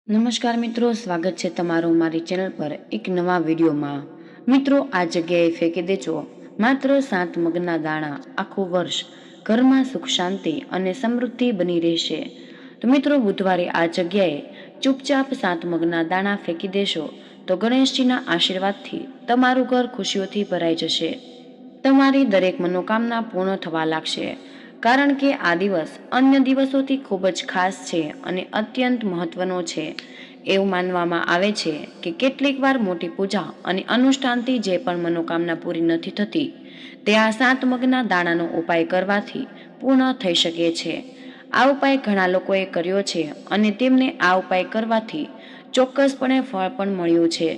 નમસ્કાર મિત્રો, સ્વાગત છે તમારું મારી ચેનલ પર એક નવા વિડીયોમાં। મિત્રો, આ જગ્યાએ ફેંકી દેજો માત્ર 7 મગના દાણા, આખું વર્ષ ઘરમાં સુખ શાંતિ અને સમૃદ્ધિ બની રહેશે। તો મિત્રો, બુધવારે આ જગ્યાએ ચૂપચાપ 7 મગના દાણા ફેંકી દેશો તો ગણેશજીના આશીર્વાદથી તમારું ઘર ખુશીઓથી ભરાઈ જશે। તમારી દરેક મનોકામના પૂર્ણ થવા લાગશે, કારણ કે આ દિવસ અન્ય દિવસોથી ખૂબ જ ખાસ છે અને અત્યંત મહત્વનો છે। એવું માનવામાં આવે છે કે કેટલીક વાર મોટી પૂજા અને અનુષ્ઠાનથી જે પણ મનોકામના પૂરી નથી થતી, તે આ 7 મગના દાણાનો ઉપાય કરવાથી પૂર્ણ થઈ શકે છે। આ ઉપાય ઘણા લોકોએ કર્યો છે અને તેમને આ ઉપાય કરવાથી ચોક્કસપણે ફળ પણ મળ્યું છે।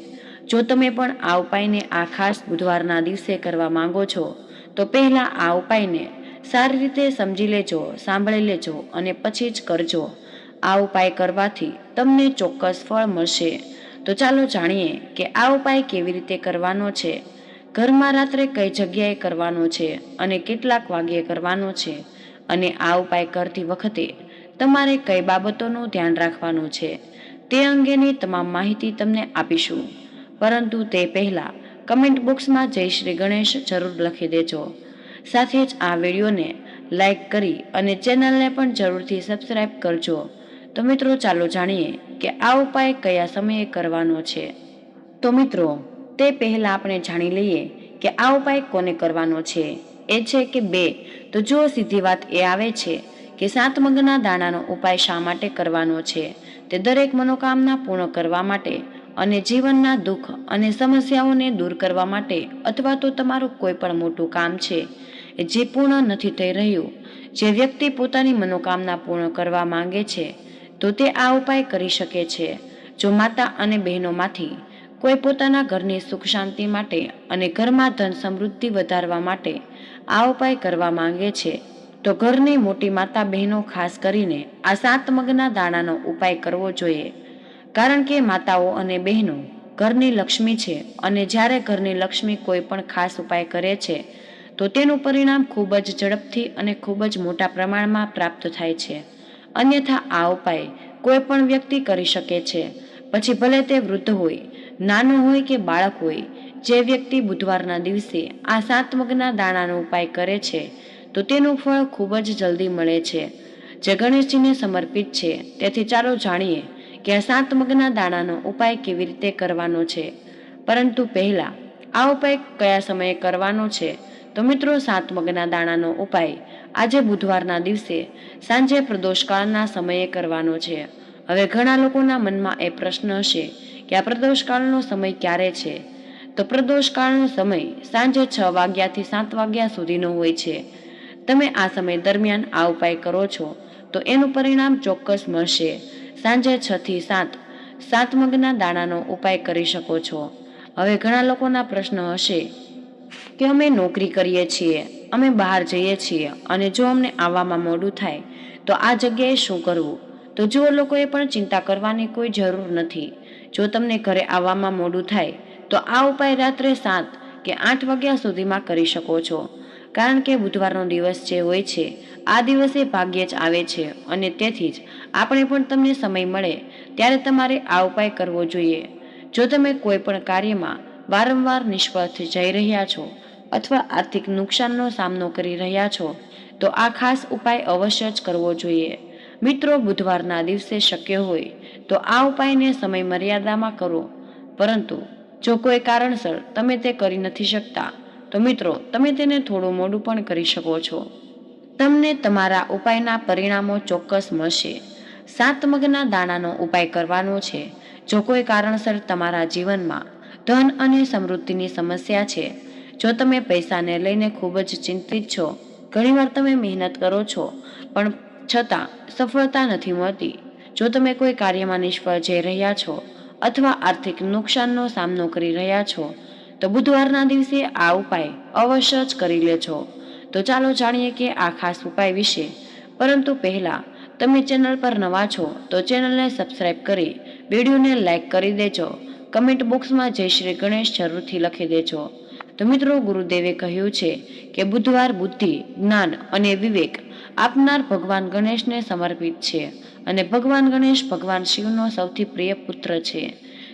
જો તમે પણ આ ઉપાયને આ ખાસ બુધવારના દિવસે કરવા માંગો છો, તો પહેલા આ ઉપાયને સારી રીતે સમજી લેજો, સાંભળી લેજો અને પછી જ કરજો। આ ઉપાય કરવાથી તમને ચોક્કસ ફળ મળશે। તો ચાલો જાણીએ કે આ ઉપાય કેવી રીતે કરવાનો છે, ઘરમાં રાત્રે કઈ જગ્યાએ કરવાનો છે અને કેટલાક વાગ્યે કરવાનો છે, અને આ ઉપાય કરતી વખતે તમારે કઈ બાબતોનું ધ્યાન રાખવાનું છે, તે અંગેની તમામ માહિતી તમને આપીશું। પરંતુ તે પહેલા કમેન્ટ બોક્સમાં જય શ્રી ગણેશ જરૂર લખી દેજો। સાથે જ આ વિડીયોને લાઈક કરી અને ચેનલને પણ જરૂરથી સબસ્ક્રાઈબ કરજો। તો મિત્રો, ચાલો જાણીએ કે આ ઉપાય કયા સમયે કરવાનો છે। તો મિત્રો, તે પહેલા આપણે જાણી લઈએ કે આ ઉપાય કોને કરવાનો છે। એ છે કે 2 તો જો સીધી વાત એ આવે છે કે 7 મગના દાણાનો ઉપાય શા માટે કરવાનો છે, તે દરેક મનોકામના પૂર્ણ કરવા માટે અને જીવનના દુઃખ અને સમસ્યાઓને દૂર કરવા માટે, અથવા તો તમારું કોઈ પણ મોટું કામ છે જે પૂર્ણ નથી થઈ રહ્યું, જે વ્યક્તિ પોતાની મનોકામના પૂર્ણ કરવા માંગે છે, તો તે આ ઉપાય કરી શકે છે। જો માતા અને બહેનોમાંથી કોઈ પોતાના ઘરની સુખ શાંતિ માટે અને ઘરમાં ધન સમૃદ્ધિ વધારવા માટે આ ઉપાય કરવા માંગે છે, તો ઘરની મોટી માતા બહેનો ખાસ કરીને આ 7 મગના દાણાનો ઉપાય કરવો જોઈએ। કારણ કે માતાઓ અને બહેનો ઘરની લક્ષ્મી છે અને જ્યારે ઘરની લક્ષ્મી કોઈ પણ ખાસ ઉપાય કરે છે, તો તેનું પરિણામ ખૂબ જ ઝડપથી અને ખૂબ જ મોટા પ્રમાણમાં પ્રાપ્ત થાય છે। અન્યથા આ ઉપાય કોઈ પણ વ્યક્તિ કરી શકે છે, પછી ભલે તે વૃદ્ધ હોય, નાનો હોય કે બાળક હોય। જે વ્યક્તિ બુધવારના દિવસે આ 7 મગના દાણાનો ઉપાય કરે છે, તો તેનું ફળ ખૂબ જ જલ્દી મળે છે, જે ગણેશજીને સમર્પિત છે। તેથી ચાલો જાણીએ કે આ 7 મગના દાણાનો ઉપાય કેવી રીતે કરવાનો છે। પરંતુ પહેલા આ ઉપાય કયા સમયે કરવાનો છે, તો મિત્રો, 7 મગના દાણાનો ઉપાય આજે બુધવારના દિવસે સાંજે પ્રદોષકાળના સમયે કરવાનો છે। હવે ઘણા લોકોના મનમાં એ પ્રશ્ન હશે કે આ પ્રદોષકાળનો સમય ક્યારે છે, તો પ્રદોષકાળનો સમય સાંજે 6 વાગ્યાથી 7 વાગ્યા સુધીનો હોય છે। તમે આ સમય દરમિયાન આ ઉપાય કરો છો તો એનું પરિણામ ચોક્કસ મળશે। સાંજે 6 થી 7 મગના દાણાનો ઉપાય કરી શકો છો। હવે ઘણા લોકોના પ્રશ્ન હશે કે અમે નોકરી કરીએ છીએ, અમે બહાર જઈએ છીએ અને જો અમને આવવામાં મોડું થાય તો આ જગ્યાએ શું કરવું। તો જો લોકોએ પણ ચિંતા કરવાની કોઈ જરૂર નથી। જો તમને ઘરે આવવામાં મોડું થાય તો આ ઉપાય રાત્રે 7 કે 8 વાગ્યા સુધીમાં કરી શકો છો। કારણ કે બુધવારનો દિવસ જે હોય છે, આ દિવસે ભાગ્યે જ આવે છે અને તેથી જ આપણે પણ તમને સમય મળે ત્યારે તમારે આ ઉપાય કરવો જોઈએ। જો તમે કોઈ પણ કાર્યમાં વારંવાર નિષ્ફળ થઈ જઈ રહ્યા છો અથવા આર્થિક નુકસાનનો સામનો કરી રહ્યા છો, તો આ ખાસ ઉપાય અવશ્ય જ કરવો જોઈએ। મિત્રો, બુધવારના દિવસે શક્ય હોય તો આ ઉપાયને સમય મર્યાદામાં કરો, પરંતુ જો કોઈ કારણસર તમે તે કરી નથી શકતા, તો મિત્રો, તમે તેને થોડું મોડું પણ કરી શકો છો। તમને તમારા ઉપાયના પરિણામો ચોક્કસ મળશે। 7 મગના દાણાનો ઉપાય કરવાનો છે જો કોઈ કારણસર તમારા જીવનમાં ધન અને સમૃદ્ધિની સમસ્યા છે, જો તમે પૈસાને લઈને ખૂબ જ ચિંતિત છો, ઘણીવાર તમે મહેનત કરો છો પણ છતાં સફળતા નથી મળતી, જો તમે કોઈ કાર્યમાં નિષ્ફળ જઈ રહ્યા છો અથવા આર્થિક નુકસાનનો સામનો કરી રહ્યા છો, તો બુધવારના દિવસે આ ઉપાય અવશ્ય જ કરી લેજો। તો ચાલો જાણીએ કે આ ખાસ ઉપાય વિશે। પરંતુ પહેલા તમે ચેનલ પર નવા છો તો ચેનલને સબસ્ક્રાઈબ કરી વિડીયોને લાઈક કરી દેજો। કમેન્ટ બોક્સમાં જય શ્રી ગણેશ જરૂરથી લખી દેજો। તો મિત્રો, ગુરુદેવે કહ્યું છે કે બુધવાર બુદ્ધિ, જ્ઞાન અને વિવેક આપનાર ભગવાન ગણેશને સમર્પિત છે અને ભગવાન ગણેશ ભગવાન શિવનો સૌથી પ્રિય પુત્ર છે.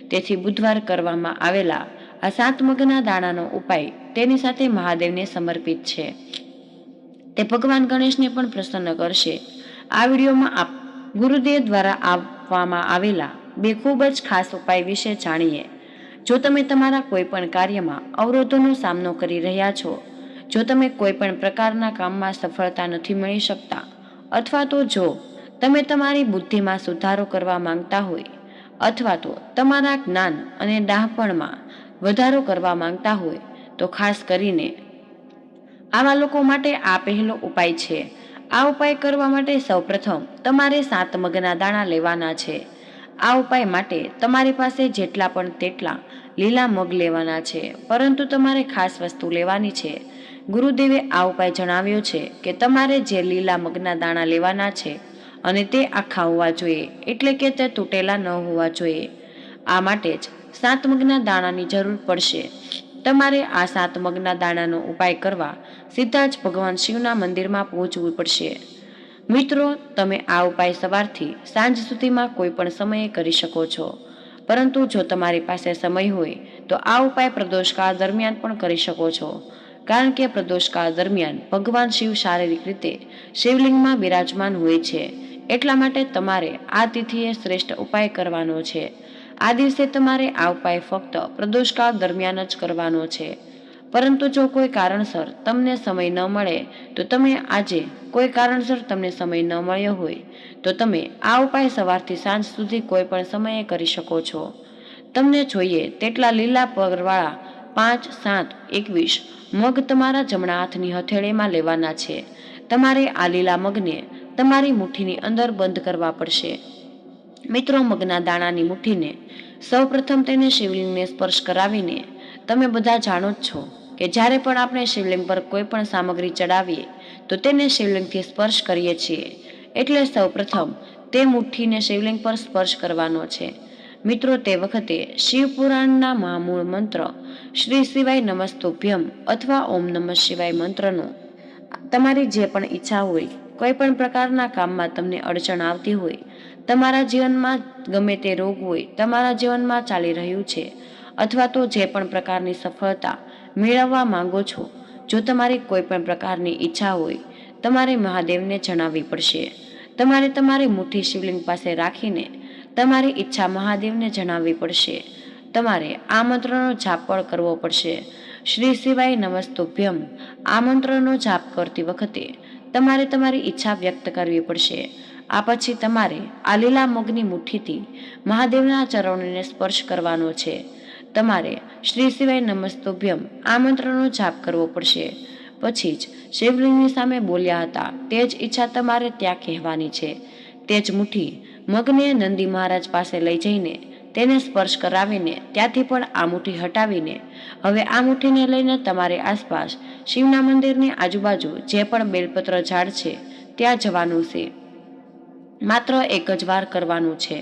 તેથી બુધવાર કરવામાં આવેલા આ 7 મગના દાણાનો ઉપાય તેની સાથે મહાદેવને સમર્પિત છે. તે ભગવાન ગણેશને પણ પ્રસન્ન કરશે. આ વિડીયોમાં ગુરુદેવ દ્વારા આપવામાં આવેલા 2 ખૂબ જ ખાસ ઉપાય વિશે જાણીએ. જો તમે તમારા કોઈ પણ કાર્યમાં અવરોધોનો સામનો કરી રહ્યા છો, જો તમે કોઈ પણ પ્રકારના કામમાં સફળતા નથી મળી શકતા, અથવા તો જો તમે તમારી બુદ્ધિમાં સુધારો કરવા માંગતા હોય, અથવા તો તમારા જ્ઞાન અને ડહાપણમાં વધારો કરવા માંગતા હોય, તો ખાસ કરીને આવા લોકો માટે આ પહેલો ઉપાય છે. આ ઉપાય કરવા માટે સૌપ્રથમ તમારે 7 મગના દાણા લેવાના છે. આ ઉપાય માટે તમારી પાસે જેટલા પણ તેટલા લીલા મગ લેવાના છે, પરંતુ તમારે ખાસ વસ્તુ લેવાની છે. ગુરુદેવે આ ઉપાય જણાવ્યો છે કે તમારે જે લીલા મગના દાણા લેવાના છે અને તે આખા હોવા જોઈએ, એટલે કે તે તૂટેલા ન હોવા જોઈએ. આ માટે જ 7 મગના દાણાની જરૂર પડશે. તમારે આ 7 મગના દાણાનો ઉપાય કરવા સીધા જ ભગવાન શિવના મંદિરમાં પહોંચવું પડશે. મિત્રો, તમે આ ઉપાય સવારથી સાંજ સુધીમાં કોઈ પણ સમયે કરી શકો છો, પરંતુ જો તમારી પાસે સમય હોય તો આ ઉપાય પ્રદોષકાળ દરમિયાન પણ કરી શકો છો, કારણ કે પ્રદોષકાળ દરમિયાન ભગવાન શિવ શારીરિક રીતે શિવલિંગમાં બિરાજમાન હોય છે. એટલા માટે તમારે આ તિથિએ શ્રેષ્ઠ ઉપાય કરવાનો છે. આ દિવસે તમારે આ ઉપાય ફક્ત પ્રદોષકાળ દરમિયાન જ કરવાનો છે. પરંતુ જો કોઈ કારણસર તમને સમય ન મળે, તો તમે આજે કોઈ કારણસર તમને સમય ન મળ્યો હોય તો તમે આ ઉપાય સવારથી સાંજ સુધી કોઈ પણ સમયે કરી શકો છો. તમને જોઈએ તેટલા લીલા પરવાળા 5, 7, 21 મગ તમારા જમણા હાથની હથેળીમાં લેવાના છે. તમારે આ લીલા મગને તમારી મુઠ્ઠીની અંદર બંધ કરવા પડશે. મિત્રો, મગના દાણાની મુઠ્ઠીને સૌપ્રથમ તેને શિવલિંગને સ્પર્શ કરાવીને, તમે બધા જાણો જ છો કે જ્યારે પણ આપણે શિવલિંગ પર કોઈ પણ સામગ્રી ચડાવીએ તો તેને શિવલિંગથી સ્પર્શ કરીએ છીએ. એટલે સૌપ્રથમ તે મુઠ્ઠીને શિવલિંગ પર સ્પર્શ કરવાનો છે. મિત્રો, તે વખતે શિવપુરાણના મહામૂળ મંત્ર શ્રી શિવાય નમસ્તુભ્યમ અથવા ઓમ નમઃ શિવાય મંત્રનો તમારી જે પણ ઈચ્છા હોય, કોઈ પણ પ્રકારના કામમાં તમને અડચણ આવતી હોય, તમારા જીવનમાં ગમે તે રોગ હોય તમારા જીવનમાં ચાલી રહ્યું છે, અથવા તો જે પણ પ્રકારની સફળતા મેળવવા માંગો છો, જો તમારી કોઈ પણ પ્રકારની ઈચ્છા હોય, તમારે મહાદેવને જણાવવી પડશે. તમારે તમારી મુઠ્ઠી શિવલિંગ પાસે રાખીને તમારી ઈચ્છા મહાદેવને જણાવવી પડશે. તમારે આ મંત્રનો જાપ પણ કરવો પડશે. શ્રી શિવાય નમસ્તુભ્યમ આ મંત્રનો જાપ કરતી વખતે તમારે તમારી ઈચ્છા વ્યક્ત કરવી પડશે. આ પછી તમારે આ લીલા મગની મુઠ્ઠીથી મહાદેવના ચરણોને સ્પર્શ કરવાનો છે. તમારે શ્રી શિવાય નમસ્તુભ્યમ આ મંત્રનો જાપ કરવો પડશે. પછી જ શિવલિંગની સામે બોલ્યા હતા તે જ ઈચ્છા તમારે ત્યાં કહેવાની છે. તે જ મુઠ્ઠી મગને નંદી મહારાજ પાસે લઈ જઈને તેને સ્પર્શ કરાવીને ત્યાંથી પણ આ મુઠ્ઠી હટાવીને હવે આ મુઠ્ઠીને લઈને તમારે આસપાસ શિવના મંદિરની આજુબાજુ જે પણ બેલપત્ર ઝાડ છે ત્યાં જવાનું છે. માત્ર એક જ વાર કરવાનું છે.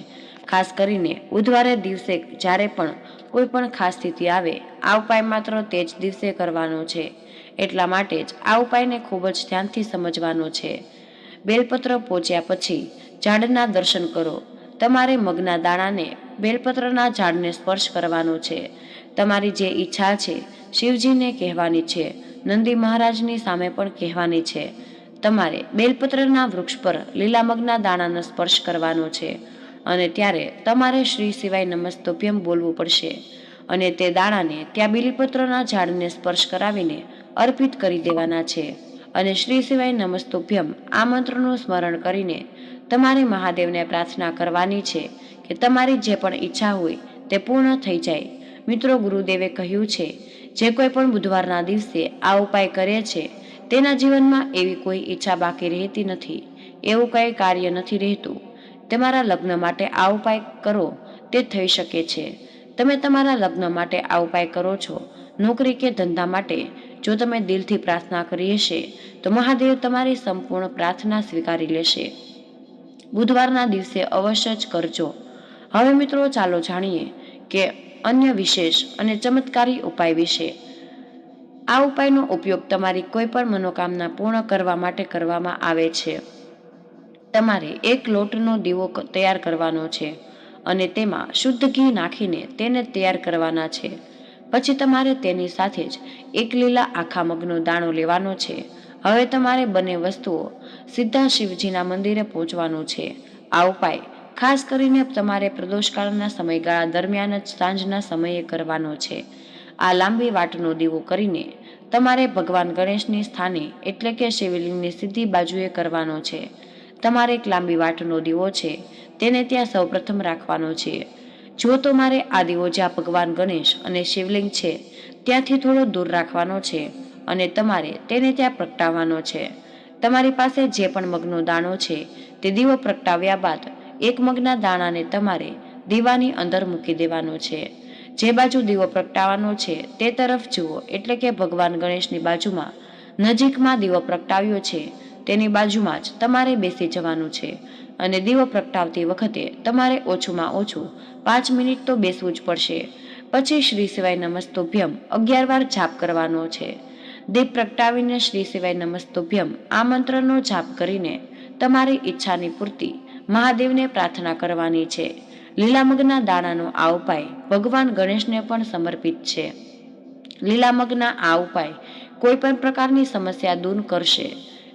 ખાસ કરીને બુધવારે દિવસે જ્યારે પણ કોઈ પણ ખાસ સ્થિતિ આવે, આ ઉપાય માત્ર તે જ દિવસે કરવાનો છે. એટલા માટે જ આ ઉપાયને ખૂબ જ ધ્યાનથી સમજવાનો છે. બેલપત્ર પહોંચ્યા પછી ઝાડના દર્શન કરો. તમારે મગના દાણાને બેલપત્રના ઝાડને સ્પર્શ કરવાનો છે. તમારી જે ઈચ્છા છે શિવજીને કહેવાની છે, નંદી મહારાજની સામે પણ કહેવાની છે. તમારે બેલપત્રના વૃક્ષ પર લીલા મગના દાણાનો સ્પર્શ કરવાનો છે અને ત્યારે તમારે શ્રી શિવાય નમસ્તુભ્યમ બોલવું પડશે અને તે દાણાને ત્યાં બીલીપત્રના ઝાડને સ્પર્શ કરાવીને અર્પિત કરી દેવાના છે. અને શ્રી શિવાય નમસ્તુભ્યમ આ મંત્રનું સ્મરણ કરીને તમારે મહાદેવને પ્રાર્થના કરવાની છે કે તમારી જે પણ ઈચ્છા હોય તે પૂર્ણ થઈ જાય. મિત્રો, ગુરુદેવે કહ્યું છે જે કોઈ પણ બુધવારના દિવસે આ ઉપાય કરે છે તેના જીવનમાં એવી કોઈ ઈચ્છા બાકી રહેતી નથી, એવું કંઈ કાર્ય નથી રહેતું. તમારા લગ્ન માટે આ ઉપાય કરો તે થઈ શકે છે. તમે તમારા લગ્ન માટે આ ઉપાય કરો છો, નોકરી કે ધંધા માટે જો તમે દિલથી પ્રાર્થના કરી હશે તો મહાદેવ તમારી સંપૂર્ણ પ્રાર્થના સ્વીકારી લેશે. બુધવારના દિવસે અવશ્ય જ કરજો. હવે મિત્રો, ચાલો જાણીએ કે અન્ય વિશેષ અને ચમત્કારી ઉપાય વિશે. આ ઉપાયનો ઉપયોગ તમારી કોઈ પણ મનોકામના પૂર્ણ કરવા માટે કરવામાં આવે છે. તમારે એક લોટનો દીવો તૈયાર કરવાનો છે અને તેમાં શુદ્ધ ઘી નાખીને તેને તૈયાર કરવાના છે. પછી તમારે તેની સાથે જ એક લીલા આખા મગનો દાણો લેવાનો છે. હવે તમારે બંને વસ્તુઓ સીધા શિવજીના મંદિરે પહોંચવાનું છે. આ ઉપાય ખાસ કરીને તમારે પ્રદોષકાળના સમયગાળા દરમિયાન જ સાંજના સમયે કરવાનો છે. આ લાંબી વાટનો દીવો કરીને તમારે ભગવાન ગણેશની સ્થાને એટલે કે શિવલિંગની સીધી બાજુએ કરવાનો છે. તમારે એક લાંબી વાટનો દીવો છે તેને ત્યાં સૌપ્રથમ રાખવાનો છે. જો તમારે આ દીવો જ્યાં ભગવાન ગણેશ અને શિવલિંગ છે ત્યાંથી થોડો દૂર રાખવાનો છે અને તમારે તેને ત્યાં પ્રગટાવવાનો છે. તમારી પાસે જે પણ મગનો દાણો છે તે દીવો પ્રગટાવ્યા બાદ એક મગના દાણાને તમારે દીવાની અંદર મૂકી દેવાનો છે. જે બાજુ દીવો પ્રગટાવવાનો છે તે તરફ જુઓ, એટલે કે ભગવાન ગણેશની બાજુમાં નજીકમાં દીવો પ્રગટાવ્યો છે તેની બાજુમાં જ તમારે બેસી જવાનું છે અને દીવો પ્રગટાવતી વખતે તમારે ઓછુંમાં ઓછું 5 મિનિટ તો બેસવું જ પડશે. પછી શ્રી શિવાય નમસ્તોભ્યમ 11 વાર જાપ કરવાનો છે. દીપ પ્રગટાવીને શ્રી શિવાય નમસ્તોભ્યમ આ મંત્રનો જાપ કરીને તમારી ઈચ્છાની પૂર્તિ મહાદેવને પ્રાર્થના કરવાની છે. લીલા મગના દાણાનો આ ઉપાય ભગવાન ગણેશને પણ સમર્પિત છે. લીલા મગના આ ઉપાય કોઈ પણ પ્રકારની સમસ્યા દૂર કરશે.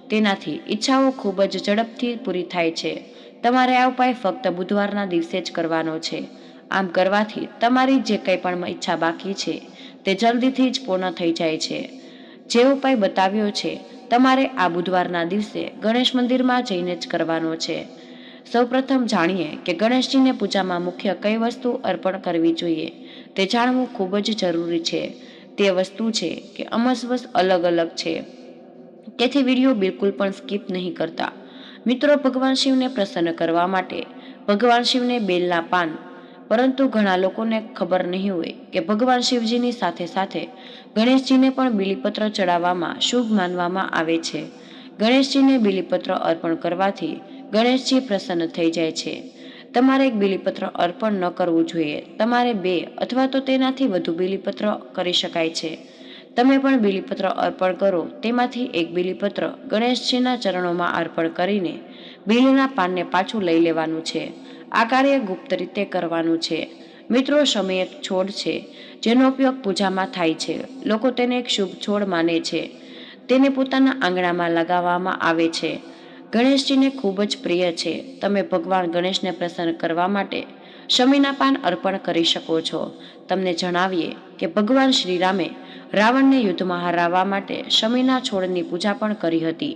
તેનાથી ઈચ્છાઓ ખૂબ જ ઝડપથી પૂરી થાય છે. તમારે આ ઉપાય ફક્ત બુધવારના દિવસે જ કરવાનો છે. આમ કરવાથી તમારી જે કંઈ પણ ઈચ્છા બાકી છે તે જલ્દીથી જ પૂર્ણ થઈ જાય છે. જે ઉપાય બતાવ્યો છે તમારે આ બુધવારના દિવસે ગણેશ મંદિરમાં જઈને જ કરવાનો છે. સૌપ્રથમ જાણીએ કે ગણેશજીને પૂજામાં મુખ્ય કઈ વસ્તુ અર્પણ કરવી જોઈએ. તે જાણવું ખૂબ જ જરૂરી છે. તે વસ્તુ છે કે અમસ્વસ અલગ અલગ છે, તેથી વિડીયો બિલકુલ પણ સ્કીપ નહીં કરતા. મિત્રો, ભગવાન શિવને પ્રસન્ન કરવા માટે ભગવાન શિવને બેલના પાન, પરંતુ ઘણા લોકોને ખબર નહીં હોય કે ભગવાન શિવજીની સાથે સાથે ગણેશજીને પણ બીલીપત્ર ચડાવવામાં શુભ માનવામાં આવે છે. ગણેશજીને બીલીપત્ર અર્પણ કરવાથી ગણેશજી પ્રસન્ન થઈ જાય છે. તમારે એક બીલીપત્ર અર્પણ ન કરવું જોઈએ. તમારે 2 અથવા તો તેનાથી વધુ બીલીપત્ર કરી શકાય છે. તમે પણ બીલીપત્ર અર્પણ કરો તેમાંથી એક બીલીપત્ર ગણેશજીના ચરણોમાં અર્પણ કરીને બીલીના પાનને પાછું લઈ લેવાનું છે. આ કાર્ય ગુપ્ત રીતે કરવાનું છે. મિત્રો, શમી એક છોડ છે જેનો ઉપયોગ પૂજામાં થાય છે. લોકો તેને એક શુભ છોડ માને છે. તેને પોતાના આંગણામાં લગાવવામાં આવે છે. ગણેશજીને ખૂબ જ પ્રિય છે. તમે ભગવાન ગણેશને પ્રસન્ન કરવા માટે શમીના પાન અર્પણ કરી શકો છો. તમને જણાવીએ કે ભગવાન શ્રીરામે રાવણને યુદ્ધમાં હરાવવા માટે શમીના છોડની પૂજા પણ કરી હતી.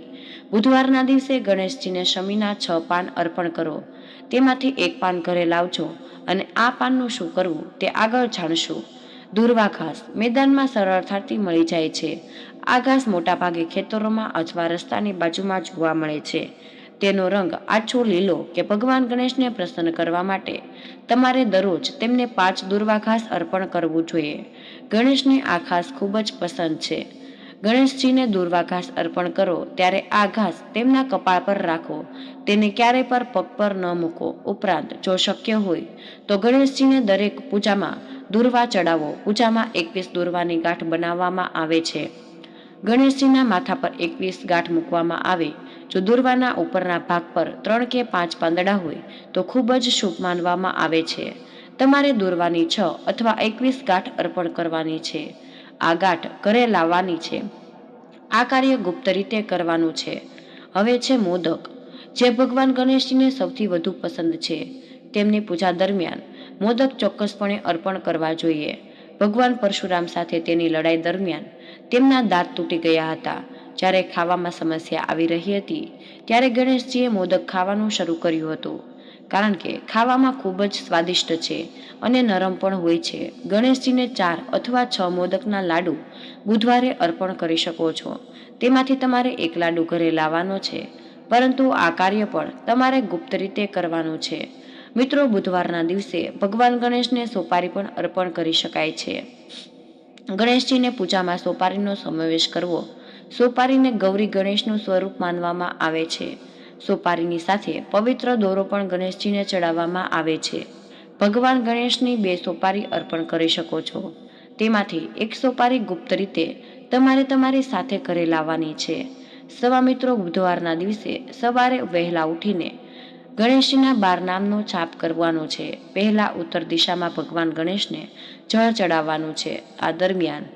બુધવારના દિવસે ગણેશજીને શમીના 6 પાન અર્પણ કરો. તેમાંથી એક પાન ઘરે લાવજો અને આ પાનનું શું કરવું તે આગળ જાણશું. દુર્વા ઘાસ મેદાનમાં સરળતાથી મળી જાય છે. આ ઘાસ મોટાભાગે ખેતરોમાં અથવા રસ્તાની બાજુમાં જોવા મળે છે. તેનો રંગ આછો લીલો કે ભગવાન ગણેશને પ્રસન્ન કરવા માટે તમારે દરરોજ તેમને 5 દુર્વા ઘાસ અર્પણ કરવું જોઈએ. ગણેશને આ ઘાસ ખૂબ જ પસંદ છે. ગણેશજીને દુર્વા ઘાસ અર્પણ કરો ત્યારે આ ઘાસ તેમના કપાળ પર રાખો. તેને ક્યારેય પર પગ પર ન મૂકો. ઉપરાંત જો શક્ય હોય તો ગણેશજીને દરેક પૂજામાં દુર્વા ચડાવો. પૂજામાં 21 દુર્વાની ગાંઠ બનાવવામાં આવે છે. ગણેશજીના માથા પર 21 ગાંઠ મૂકવામાં આવે. જો દુર્વાના ઉપરના ભાગ પર 3 કે 5 પાંદડા હોય તો ખૂબ જ શુભ માનવામાં આવે છે. તમારે દુર્વાની 6 અથવા 21 ગાંઠ અર્પણ કરવાની છે. આ ગાંઠ ઘરે લાવવાની છે. આ કાર્ય ગુપ્ત રીતે કરવાનું છે. હવે છે મોદક, જે ભગવાન ગણેશજીને સૌથી વધુ પસંદ છે. તેમની પૂજા દરમિયાન મોદક ચોક્કસપણે અર્પણ કરવા જોઈએ. ભગવાન પરશુરામ સાથે તેની લડાઈ દરમિયાન તેમના દાંત તૂટી ગયા હતા. જ્યારે ખાવામાં સમસ્યા આવી રહી હતી ત્યારે ગણેશજીએ મોદક ખાવાનું શરૂ કર્યું હતું, કારણ કે ખાવામાં ખૂબ જ સ્વાદિષ્ટ છે અને નરમ પણ હોય છે. ગણેશજીને 4 અથવા 6 મોદકના લાડુ બુધવારે અર્પણ કરી શકો છો. તેમાંથી તમારે 1 લાડુ ઘરે લાવવાનો છે, પરંતુ આ કાર્ય પણ તમારે ગુપ્ત રીતે કરવાનું છે. મિત્રો, બુધવારના દિવસે ભગવાન ગણેશને સોપારી પણ અર્પણ કરી શકાય છે. ગણેશજીને પૂજામાં સોપારીનો સમાવેશ કરવો. સોપારીને ગૌરી ગણેશનું સ્વરૂપ માનવામાં આવે છે. સોપારીની સાથે પવિત્ર દોરો પણ ગણેશજીને ચડાવવામાં આવે છે. ભગવાન ગણેશની 2 સોપારી અર્પણ કરી શકો છો. તેમાંથી 1 સોપારી ગુપ્ત રીતે તમારે તમારી સાથે ઘરે લાવવાની છે. સવા મિત્રો બુધવારના દિવસે સવારે વહેલા ઉઠીને ગણેશજીના 12 નામનો જાપ કરવાનો છે. પહેલા ઉત્તર દિશામાં ભગવાન ગણેશને જળ ચડાવવાનું છે. આ દરમિયાન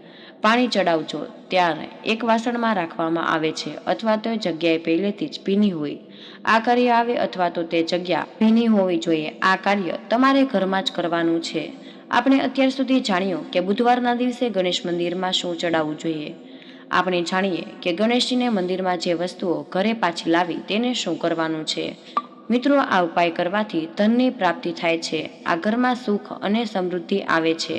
પાણી ચડાવજો ત્યારે એક વાસણમાં રાખવામાં આવે છે અથવા તો જગ્યાએ પહેલેથી જ ભીની હોય આ કાર્ય આવે અથવા તો તે જગ્યા ભીની હોવી જોઈએ. આ કાર્ય તમારે ઘરમાં જ કરવાનું છે. આપણે અત્યાર સુધી જાણ્યું કે બુધવારના દિવસે ગણેશ મંદિરમાં શું ચડાવવું જોઈએ. આપણે જાણીએ કે ગણેશજીને મંદિરમાં જે વસ્તુઓ ઘરે પાછી લાવી તેને શું કરવાનું છે. મિત્રો, આ ઉપાય કરવાથી ધનની પ્રાપ્તિ થાય છે. આ ઘરમાં સુખ અને સમૃદ્ધિ આવે છે.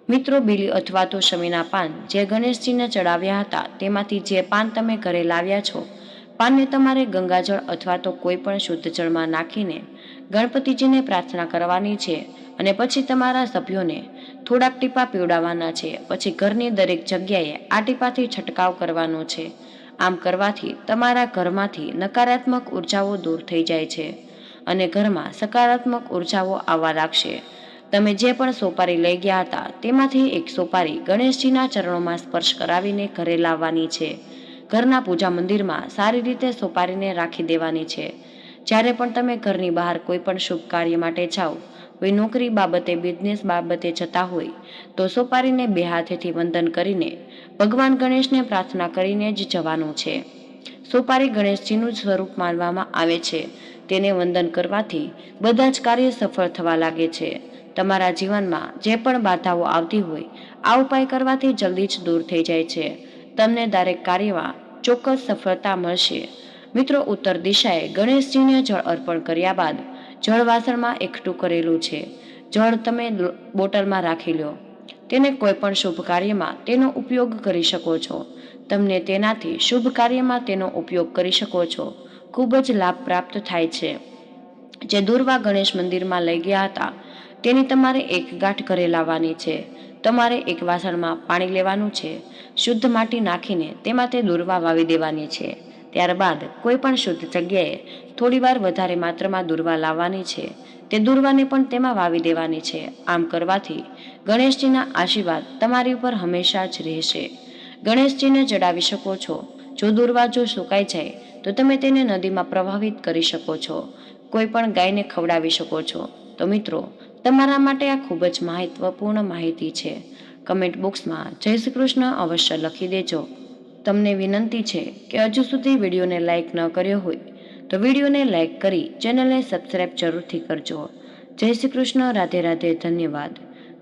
મિત્રો, બીલી અથવા તો શમીના પાન જે ગણેશજીને ચડાવ્યા હતા તેમાંથી જે પાન તમે ઘરે લાવ્યા છો, પાનને તમારે ગંગાજળ અથવા તો કોઈ પણ શુદ્ધ જળમાં નાખીને ગણપતિજીને પ્રાર્થના કરવાની છે અને પછી તમારા સભ્યોને થોડાક ટીપા પીવડાવવાના છે. પછી ઘરની દરેક જગ્યાએ આ ટીપાથી છંટકાવ કરવાનો છે. આમ કરવાથી તમારા ઘરમાંથી નકારાત્મક ઉર્જાઓ દૂર થઈ જાય છે અને ઘરમાં સકારાત્મક ઉર્જાઓ આવવા લાગશે. તમે જે પણ સોપારી લઈ ગયા હતા તેમાંથી એક સોપારી ગણેશજીના ચરણોમાં સ્પર્શ કરાવીને ઘરે લાવવાની છે. ઘરના પૂજા મંદિરમાં સારી રીતે સોપારીને રાખી દેવાની છે. જ્યારે પણ તમે ઘરની બહાર કોઈ પણ શુભ કાર્ય માટે જાઓ, કોઈ નોકરી બાબતે, બિઝનેસ બાબતે જતા હોય તો સોપારીને 2 હાથેથી વંદન કરીને ભગવાન ગણેશને પ્રાર્થના કરીને જ જવાનું છે. સોપારી ગણેશજીનું જ સ્વરૂપ માનવામાં આવે છે. તેને વંદન કરવાથી બધા જ કાર્ય સફળ થવા લાગે છે. તમારા જીવનમાં જે પણ બાધાઓ આવતી હોય આ ઉપાય કરવાથી જલ્દી જ દૂર થઈ જાય છે. તમને દરેક કાર્યમાં ચોક્કસ સફળતા મળશે. મિત્રો, ઉત્તર દિશાએ ગણેશજીને જળ અર્પણ કર્યા બાદ જળ વાસણમાં એકઠું કરેલું છે. જળ તમે બોટલમાં રાખી લો. તેને કોઈ પણ શુભ કાર્યમાં તેનો ઉપયોગ કરી શકો છો. તમને તેનાથી શુભ કાર્યમાં તેનો ઉપયોગ કરી શકો છો. ખૂબ જ લાભ પ્રાપ્ત થાય છે. જે દુર્વા ગણેશ મંદિરમાં લઈ ગયા હતા તેની તમારે એક ગાંઠ ઘરે લાવવાની છે. તમારે એક વાસણમાં પાણી લેવાનું છે. શુદ્ધ માટી નાખીને તેમાં તે દુર્વા વાવી દેવાની છે. ત્યારબાદ કોઈ પણ શુદ્ધ જગ્યાએ થોડીવાર વધારે માત્રામાં દુર્વા લાવવાની છે. તે દુર્વાને પણ તેમાં વાવી દેવાની છે. આમ કરવાથી ગણેશજીના આશીર્વાદ તમારી ઉપર હંમેશા જ રહેશે. ગણેશજીને ચડાવી શકો છો. જો દુર્વા સુકાઈ જાય તો તમે તેને નદીમાં પ્રવાહિત કરી શકો છો. કોઈ પણ ગાયને ખવડાવી શકો છો. તો મિત્રો, તમારા માટે આ ખૂબ જ મહત્વપૂર્ણ માહિતી છે. કમેન્ટ બોક્સમાં જય શ્રી કૃષ્ણ અવશ્ય લખી દેજો. તમને વિનંતી છે કે હજુ સુધી વિડીયોને લાઇક ન કર્યો હોય તો વિડીયોને લાઇક કરી ચેનલને સબસ્ક્રાઇબ જરૂરથી કરજો. જય શ્રી કૃષ્ણ. રાધે રાધે. ધન્યવાદ.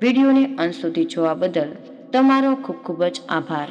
વિડીયોને અંત સુધી જોવા બદલ તમારો ખૂબ ખૂબ જ આભાર.